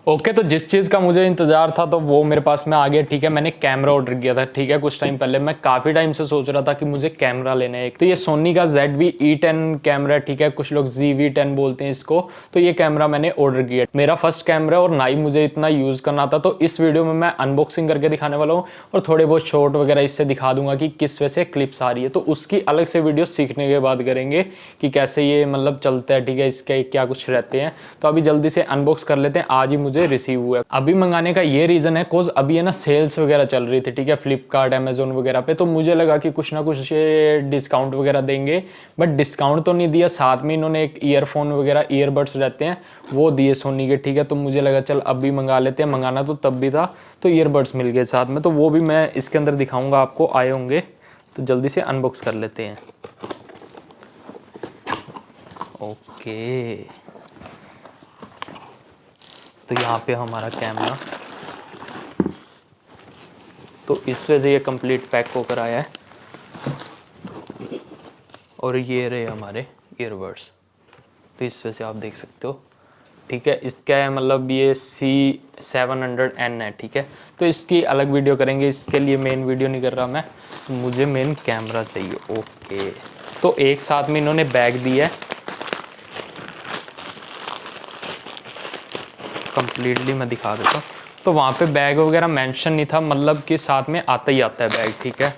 Okay तो जिस चीज़ का मुझे इंतजार था तो वो मेरे पास में आ गया। ठीक है, मैंने कैमरा ऑर्डर किया था। ठीक है, कुछ टाइम पहले मैं काफ़ी टाइम से सोच रहा था कि मुझे कैमरा लेना है। तो ये सोनी का ZV-E10 कैमरा। ठीक है, कुछ लोग ZV-10 बोलते हैं इसको। तो ये कैमरा मैंने ऑर्डर किया। मेरा फर्स्ट कैमरा और ना ही मुझे इतना यूज़ करना था। तो इस वीडियो में मैं अनबॉक्सिंग करके दिखाने वाला हूँ और थोड़े बहुत शॉर्ट वगैरह इससे दिखा दूंगा कि किस वजह से क्लिप्स आ रही है। तो उसकी अलग से वीडियो सीखने के बाद करेंगे कि कैसे ये मतलब चलता है। ठीक है, इसके क्या कुछ रहते हैं। तो अभी जल्दी से अनबॉक्स कर लेते हैं। आज ही मुझे रिसीव हुआ है। अभी मंगाने का ये रीजन है कोज अभी है ना सेल्स वगैरह चल रही थी। ठीक है, फ्लिपकार्ट अमेजोन वगैरह पे। तो मुझे लगा कि कुछ ना कुछ डिस्काउंट वगैरह देंगे, बट डिस्काउंट तो नहीं दिया। साथ में इन्होंने एक ईयरफोन वगैरह ईयरबड्स रहते हैं वो दिए सोनी के। ठीक है, तो मुझे लगा चल अभी मंगा लेते हैं। मंगाना तो तब भी था, तो ईयरबड्स मिल गए साथ में। तो वो भी मैं इसके अंदर दिखाऊंगा आपको, आए होंगे। तो जल्दी से अनबॉक्स कर लेते हैं। ओके, तो यहाँ पे हमारा कैमरा, तो इस वजह से ये कंप्लीट पैक होकर आया है। और ये रहे हमारे ईयरबड्स, तो इस वजह से आप देख सकते हो। ठीक है, इसका है मतलब ये C700N है। ठीक है, तो इसकी अलग वीडियो करेंगे। इसके लिए मेन वीडियो नहीं कर रहा मैं, मुझे मेन कैमरा चाहिए। ओके, तो एक साथ में इन्होंने बैग दिया है कंप्लीटली, मैं दिखा देता हूँ। तो वहाँ पे बैग वगैरह मेंशन नहीं था, मतलब कि साथ में आता ही आता है बैग। ठीक है,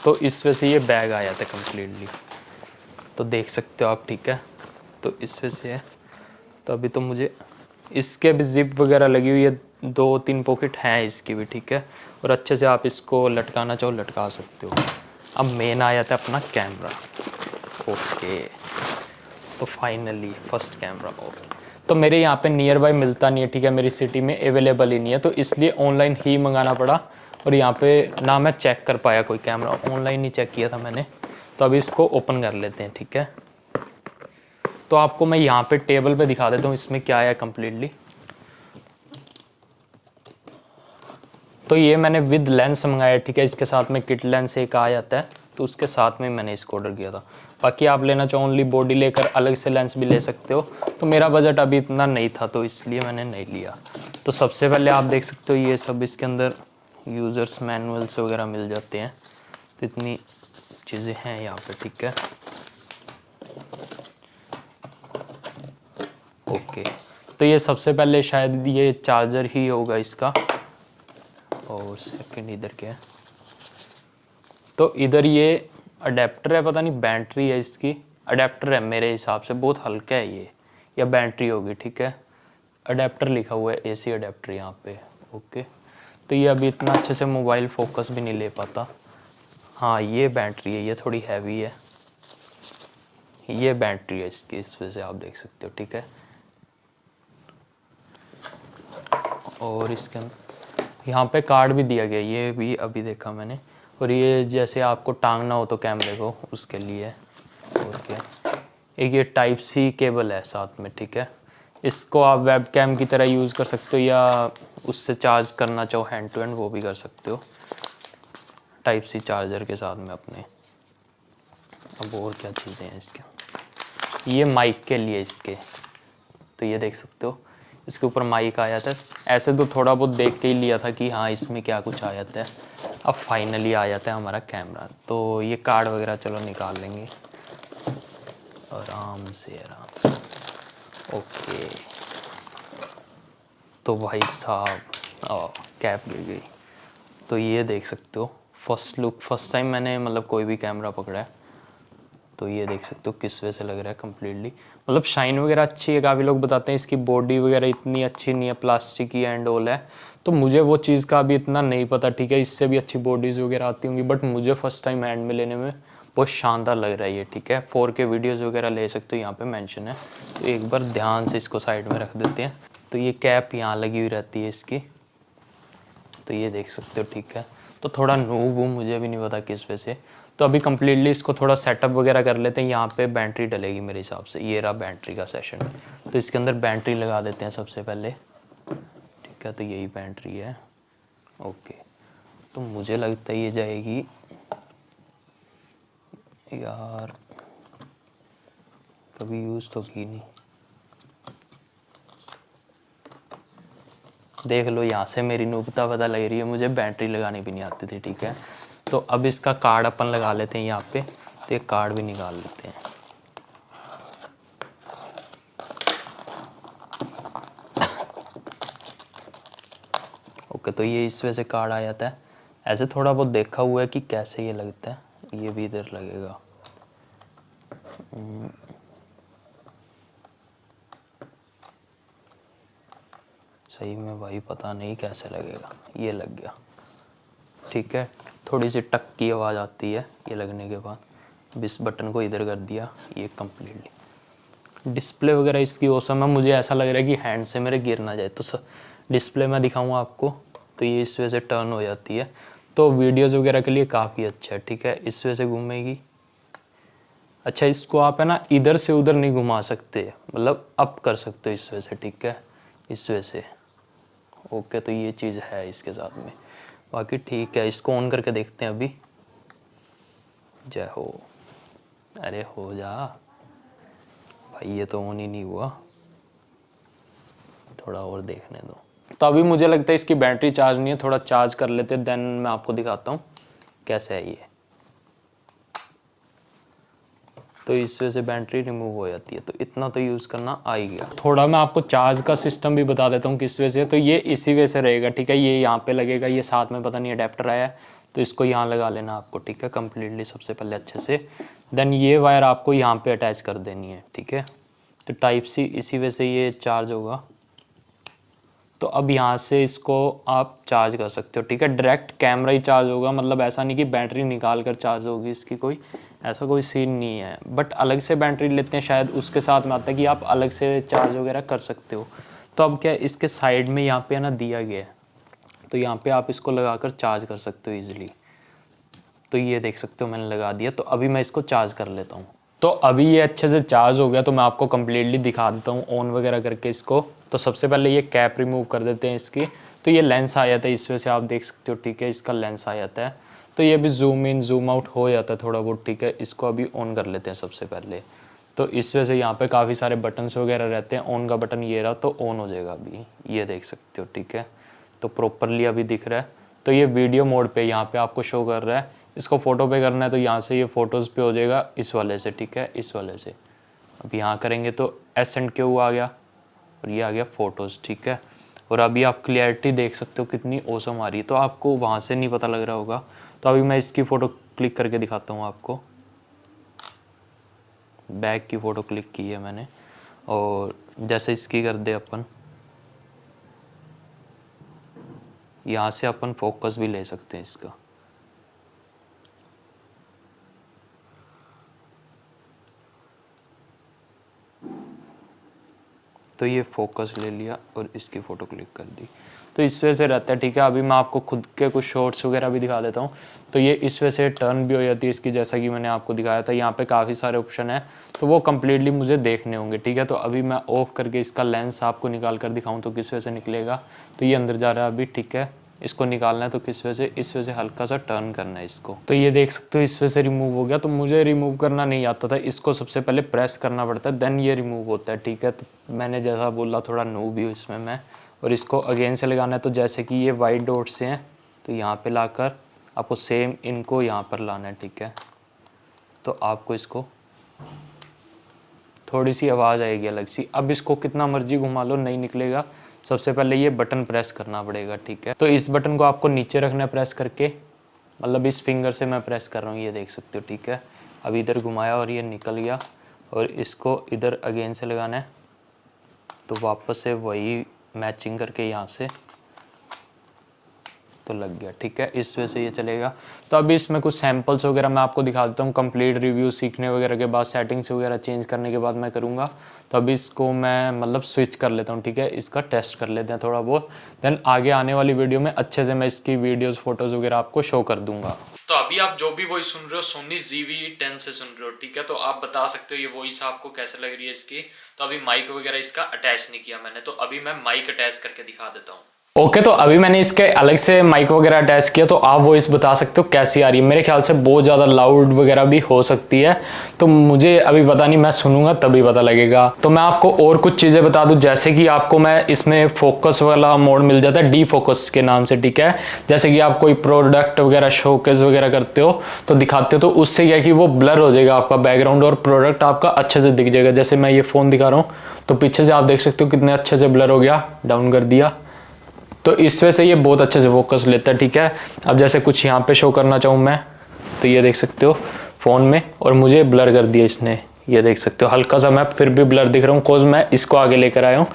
तो इस वजह से ये बैग आया था कंप्लीटली, तो देख सकते हो आप। ठीक है, तो इस वजह से है। तो अभी तो मुझे इसके भी जिप वगैरह लगी हुई है, 2-3 पॉकेट हैं इसकी भी। ठीक है, और अच्छे से आप इसको लटकाना चाहो लटका सकते हो। अब मेन आया था अपना कैमरा। ओके, तो फाइनली फर्स्ट कैमरा। ओके, तो मेरे यहाँ पे नियर बाय मिलता नहीं है। ठीक है, मेरी सिटी में अवेलेबल ही नहीं है, तो इसलिए ऑनलाइन ही मंगाना पड़ा। और यहाँ पे ना मैं चेक कर पाया कोई कैमरा, ऑनलाइन ही चेक किया था मैंने। तो अभी इसको ओपन कर लेते हैं। ठीक है, तो आपको मैं यहाँ पे टेबल पे दिखा देता हूँ इसमें क्या है कम्प्लीटली। तो ये मैंने विद लेंस मंगाया। ठीक है, इसके साथ में किट लेंस एक आ जाता है, तो उसके साथ में मैंने इसको ऑर्डर किया था। बाकी आप लेना चाहो ओनली बॉडी लेकर अलग से लेंस भी ले सकते हो। तो मेरा बजट अभी इतना नहीं था, तो इसलिए मैंने नहीं लिया। तो सबसे पहले आप देख सकते हो ये सब इसके अंदर यूज़र्स मैनुअल्स वगैरह मिल जाते हैं। तो इतनी चीज़ें हैं यहाँ पे। ठीक है, ओके, तो ये सबसे पहले शायद ये चार्जर ही होगा इसका। और सेकंड इधर क्या है, तो इधर ये अडेप्टर है, पता नहीं बैटरी है इसकी। अडेप्टर है मेरे हिसाब से, बहुत हल्का है ये, या बैटरी होगी। ठीक है, अडेप्टर लिखा हुआ है, AC अडेप्टर यहाँ पे। ओके, तो ये अभी इतना अच्छे से मोबाइल फोकस भी नहीं ले पाता। हाँ, ये बैटरी है, ये थोड़ी हैवी है। ये बैटरी है इसकी, इस वजह से आप देख सकते हो। ठीक है, और इसके अंदर यहाँ पे कार्ड भी दिया गया, ये भी अभी देखा मैंने। और ये जैसे आपको टांगना हो तो कैमरे को, उसके लिए। और क्या, एक ये Type-C केबल है साथ में। ठीक है, इसको आप वेब कैम की तरह यूज़ कर सकते हो, या उससे चार्ज करना चाहो हैंड टू हैंड वो भी कर सकते हो Type-C चार्जर के साथ में अपने। अब और क्या चीज़ें हैं इसके, ये माइक के लिए इसके, तो ये देख सकते हो इसके ऊपर माइक आ जाता है। ऐसे तो थोड़ा बहुत देख के ही लिया था कि हाँ इसमें क्या कुछ आ जाता है। अब फाइनली आ जाता है हमारा कैमरा। तो ये कार्ड वगैरह चलो निकाल लेंगे आराम से आराम से। ओके, तो भाई साहब कैप गिर गई। तो ये देख सकते हो फर्स्ट लुक, फर्स्ट टाइम मैंने मतलब कोई भी कैमरा पकड़ा है। तो ये देख सकते हो किस वजह से लग रहा है कम्प्लीटली, मतलब शाइन वगैरह अच्छी है। काफ़ी लोग बताते हैं इसकी बॉडी वगैरह इतनी अच्छी नहीं है, प्लास्टिक की एंड ऑल है। तो मुझे वो चीज़ का अभी इतना नहीं पता। ठीक है, इससे भी अच्छी बॉडीज़ वगैरह आती होंगी, बट मुझे फर्स्ट टाइम हैंड में लेने में बहुत शानदार लग रहा है ये। ठीक है, 4K वीडियोज़ वगैरह ले सकते हो, यहाँ पे मेंशन है। तो एक बार ध्यान से इसको साइड में रख देते हैं। तो ये कैप यहाँ लगी हुई रहती है इसकी, तो ये देख सकते हो। ठीक है, तो थोड़ा नूब हूँ, मुझे भी नहीं पता किस वजह से। तो अभी कम्प्लीटली इसको थोड़ा सेटअप वगैरह कर लेते हैं। यहाँ पे बैटरी डलेगी मेरे हिसाब से, ये रहा बैटरी का सेशन। तो इसके अंदर बैटरी लगा देते हैं सबसे पहले। ठीक है, तो यही बैटरी है। ओके, तो मुझे लगता है ये जाएगी यार, कभी यूज़ तो की नहीं। देख लो यहाँ से मेरी नूबता पता लग रही है, मुझे बैटरी लगानी भी नहीं आती थी, ठीक है। तो अब इसका कार्ड अपन लगा लेते हैं यहाँ पे, तो ये कार्ड भी निकाल लेते हैं। ओके, तो ये इस वजह से कार्ड आ जाता है। ऐसे थोड़ा बहुत देखा हुआ है कि कैसे ये लगता है, ये भी इधर लगेगा। सही में भाई पता नहीं कैसे लगेगा, ये लग गया, ठीक है। थोड़ी सी टक की आवाज़ आती है ये लगने के बाद। अब इस बटन को इधर कर दिया, ये कम्प्लीटली। डिस्प्ले वगैरह इसकी औसम है, मुझे ऐसा लग रहा है कि हैंड से मेरे गिर ना जाए। तो डिस्प्ले मैं दिखाऊंगा आपको, तो ये इस वजह से टर्न हो जाती है, तो वीडियोज़ वगैरह के लिए काफ़ी अच्छा है, ठीक है। इस वजह से घूमेगी। अच्छा, इसको आप है ना इधर से उधर नहीं घुमा सकते, मतलब अप कर सकते हो इस वजह से, ठीक है, इस वजह से। ओके, तो ये चीज़ है इसके साथ में, बाकी ठीक है। इसको ऑन करके देखते हैं अभी। जय हो, अरे हो जा भाई, ये तो ऑन ही नहीं हुआ, थोड़ा और देखने दो। तो अभी मुझे लगता है इसकी बैटरी चार्ज नहीं है, थोड़ा चार्ज कर लेते, देन मैं आपको दिखाता हूँ कैसे है ये। तो इस वजह से बैटरी रिमूव हो जाती है, तो इतना तो यूज़ करना आ ही गया। थोड़ा मैं आपको चार्ज का सिस्टम भी बता देता हूँ किस वजह से। तो ये इसी वजह से रहेगा, ठीक है। ये यहाँ पे लगेगा, ये साथ में पता नहीं अडेप्टर आया है, तो इसको यहाँ लगा लेना आपको, ठीक है, कम्प्लीटली सबसे पहले अच्छे से। देन ये वायर आपको यहाँ पे अटैच कर देनी है, ठीक है। तो टाइप सी इसी वजह से ये चार्ज होगा। तो अब यहाँ से इसको आप चार्ज कर सकते हो, ठीक है। डायरेक्ट कैमरा ही चार्ज होगा, मतलब ऐसा नहीं कि बैटरी निकाल कर चार्ज होगी इसकी, कोई ऐसा कोई सीन नहीं है। बट अलग से बैटरी लेते हैं शायद, उसके साथ में आता है कि आप अलग से चार्ज वगैरह कर सकते हो। तो अब क्या है, इसके साइड में यहाँ पे है ना दिया गया है, तो यहाँ पे आप इसको लगा कर चार्ज कर सकते हो ईजिली। तो ये देख सकते हो मैंने लगा दिया। तो अभी मैं इसको चार्ज कर लेता हूँ। तो अभी ये अच्छे से चार्ज हो गया, तो मैं आपको कम्प्लीटली दिखा देता हूँ ऑन वगैरह करके इसको। तो सबसे पहले ये कैप रिमूव कर देते हैं इसकी। तो ये लेंस आ जाता है, इस वजह से आप देख सकते हो, ठीक है, इसका लेंस आ जाता है। तो ये भी जूम इन जूम आउट हो जाता है थोड़ा बहुत, ठीक है। इसको अभी ऑन कर लेते हैं सबसे पहले। तो इस वजह से यहाँ पे काफ़ी सारे बटन्स वगैरह रहते हैं। ऑन का बटन ये रहा, तो ऑन हो जाएगा अभी, ये देख सकते हो, ठीक है। तो प्रॉपरली अभी दिख रहा है। तो ये वीडियो मोड पे यहाँ पे आपको शो कर रहा है। इसको फ़ोटो पे करना है तो यहाँ से ये फ़ोटोज़ पे हो जाएगा इस वाले से, ठीक है, इस वाले से। अब यहाँ करेंगे तो S&Q आ गया और ये आ गया फ़ोटोज़, ठीक है। और अभी आप क्लियरिटी देख सकते हो कितनी औसम आ रही है, तो आपको वहाँ से नहीं पता लग रहा होगा। तो अभी मैं इसकी फ़ोटो क्लिक करके दिखाता हूँ आपको। बैग की फ़ोटो क्लिक की है मैंने, और जैसे इसकी कर दे अपन, यहाँ से अपन फोकस भी ले सकते हैं इसका। तो ये फोकस ले लिया और इसकी फ़ोटो क्लिक कर दी। तो इस वजह से रहता है, ठीक है। अभी मैं आपको खुद के कुछ शॉर्ट्स वगैरह भी दिखा देता हूँ। तो ये इस वजह से टर्न भी हो जाती है इसकी, जैसा कि मैंने आपको दिखाया था। यहाँ पे काफ़ी सारे ऑप्शन है, तो वो कम्प्लीटली मुझे देखने होंगे, ठीक है। तो अभी मैं ऑफ करके इसका लेंस आपको निकाल कर दिखाऊँ तो किस वजह से निकलेगा। तो ये अंदर जा रहा है अभी, ठीक है। इसको निकालना है तो किस वजह से, इस वजह से हल्का सा टर्न करना है इसको। तो ये देख सकते हो इस वजह से रिमूव हो गया। तो मुझे रिमूव करना नहीं आता था, इसको सबसे पहले प्रेस करना पड़ता है, देन ये रिमूव होता है, ठीक है। तो मैंने जैसा बोला थोड़ा नूब भी इसमें मैं। और इसको अगेन से लगाना है, तो जैसे कि ये वाइट डॉट से हैं, तो यहाँ पे लाकर आपको सेम इनको यहाँ पर लाना है, ठीक है। तो आपको इसको थोड़ी सी आवाज़ आएगी अलग सी। अब इसको कितना मर्जी घुमा लो नहीं निकलेगा। सबसे पहले ये बटन प्रेस करना पड़ेगा, ठीक है। तो इस बटन को आपको नीचे रखना है प्रेस करके, मतलब इस फिंगर से मैं प्रेस कर रहा हूँ, ये देख सकते हो, ठीक है। अब इधर घुमाया और ये निकल गया, और इसको इधर अगेन से लगाना है, तो वापस से वही मैचिंग करके यहाँ से तो लग गया, ठीक है। इस वजह से ये चलेगा। तो अभी इसमें कुछ सैम्पल्स वगैरह मैं आपको दिखा देता हूँ। कंप्लीट रिव्यू सीखने वगैरह के बाद, सेटिंग्स वगैरह चेंज करने के बाद मैं करूँगा। तो अभी इसको मैं मतलब स्विच कर लेता हूँ, ठीक है। इसका टेस्ट कर लेते हैं थोड़ा बहुत, देन आगे आने वाली वीडियो में अच्छे से मैं इसकी वीडियोज़ फोटोज़ वगैरह आपको शो कर दूंगा। तो अभी आप जो भी वॉइस सुन रहे हो सोनी ZV-10 से सुन रहे हो, ठीक है। तो आप बता सकते हो ये वॉइस आपको कैसे लग रही है इसकी। तो अभी माइक वगैरह इसका अटैच नहीं किया मैंने, तो अभी मैं माइक अटैच करके दिखा देता हूँ। ओके तो अभी मैंने इसके अलग से माइक वगैरह अटैच किया, तो आप वॉइस बता सकते हो कैसी आ रही है। मेरे ख्याल से बहुत ज़्यादा लाउड वगैरह भी हो सकती है, तो मुझे अभी पता नहीं, मैं सुनूंगा तभी पता लगेगा। तो मैं आपको और कुछ चीज़ें बता दूं, जैसे कि आपको मैं इसमें फोकस वाला मोड मिल जाता है, डी फोकस के नाम से, ठीक है। जैसे कि आप कोई प्रोडक्ट वगैरह शोकेस वगैरह करते हो तो दिखाते हो, तो उससे क्या है कि वो ब्लर हो जाएगा आपका बैकग्राउंड और प्रोडक्ट आपका अच्छे से दिख जाएगा। जैसे मैं ये फ़ोन दिखा रहा हूँ तो पीछे से आप देख सकते हो कितने अच्छे से ब्लर हो गया, डाउन कर दिया, तो इस वजह से ये बहुत अच्छे से फोकस लेता है, ठीक है। अब जैसे कुछ यहाँ पे शो करना चाहूँ मैं, तो ये देख सकते हो फ़ोन में, और मुझे ब्लर कर दिया इसने, ये देख सकते हो हल्का सा मैं फिर भी ब्लर दिख रहा हूँ, कोज मैं इसको आगे लेकर आया हूँ,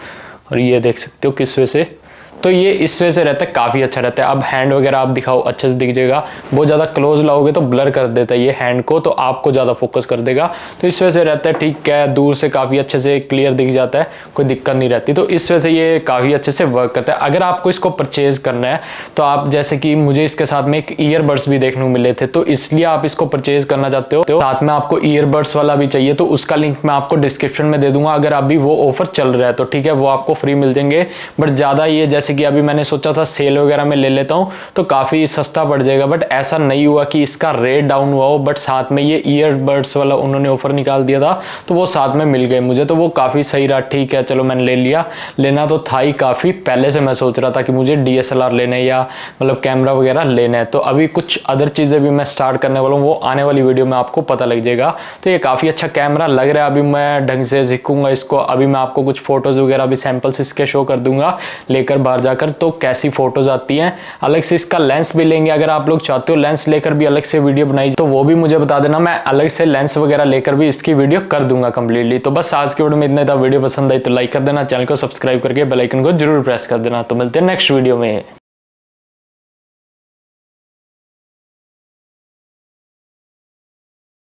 और ये देख सकते हो किस वजह से, तो ये इस वजह से रहता है, काफ़ी अच्छा रहता है। अब हैंड वगैरह आप दिखाओ अच्छे से दिख जाएगा, बहुत ज़्यादा क्लोज लाओगे तो ब्लर कर देता है ये हैंड को, तो आपको ज़्यादा फोकस कर देगा, तो इस वजह से रहता है, ठीक है। दूर से काफ़ी अच्छे से क्लियर दिख जाता है, कोई दिक्कत नहीं रहती, तो इस वजह से ये काफ़ी अच्छे से वर्क करता है। अगर आपको इसको परचेज करना है तो आप, जैसे कि मुझे इसके साथ में एक ईयरबड्स भी देखने को मिले थे, तो इसलिए आप इसको परचेज करना चाहते हो, तो साथ में आपको ईयरबड्स वाला भी चाहिए, तो उसका लिंक मैं आपको डिस्क्रिप्शन में दे दूंगा। अगर अभी वो ऑफर चल रहा है तो ठीक है, वो आपको फ्री मिल जाएंगे, बट ज़्यादा ये, जैसे कि अभी मैंने सोचा था सेल वगैरह में ले लेता हूं तो काफी सस्ता पड़ जाएगा, बट ऐसा नहीं हुआ कि इसका रेट डाउन हुआ हो, बट साथ में ये ईयरबड्स वाला उन्होंने ऑफर निकाल दिया था, तो वो साथ में मिल गए मुझे, तो वो काफी सही रहा, ठीक है। चलो मैंने ले लिया, लेना तो था ही काफी पहले से, मैं सोच रहा था कि मुझे DSLR लेना है या मतलब कैमरा वगैरह लेना है, तो अभी कुछ अदर चीजें भी मैं स्टार्ट करने वाला हूँ, वो आने वाली वीडियो में आपको पता लग जाएगा। तो ये काफी अच्छा कैमरा लग रहा है, अभी मैं ढंग से सीखूंगा इसको, अभी मैं आपको कुछ फोटोज वगैरह भी सैंपल्स इसके शो कर दूंगा लेकर बाहर जाकर, तो कैसी फोटोज आती हैं। अलग से इसका लेंस भी लेंगे, अगर आप लोग चाहते हो लेंस लेकर भी अलग से वीडियो बनाई तो वो भी मुझे बता देना, मैं अलग से लेंस वगैरह लेकर भी इसकी वीडियो कर दूंगा कंप्लीटली। तो बस आज की वीडियो में इतना था, वीडियो पसंद आई तो लाइक कर देना, चैनल को सब्सक्राइब करके बेल आइकन को जरूर प्रेस कर देना। तो मिलते हैं नेक्स्ट वीडियो में।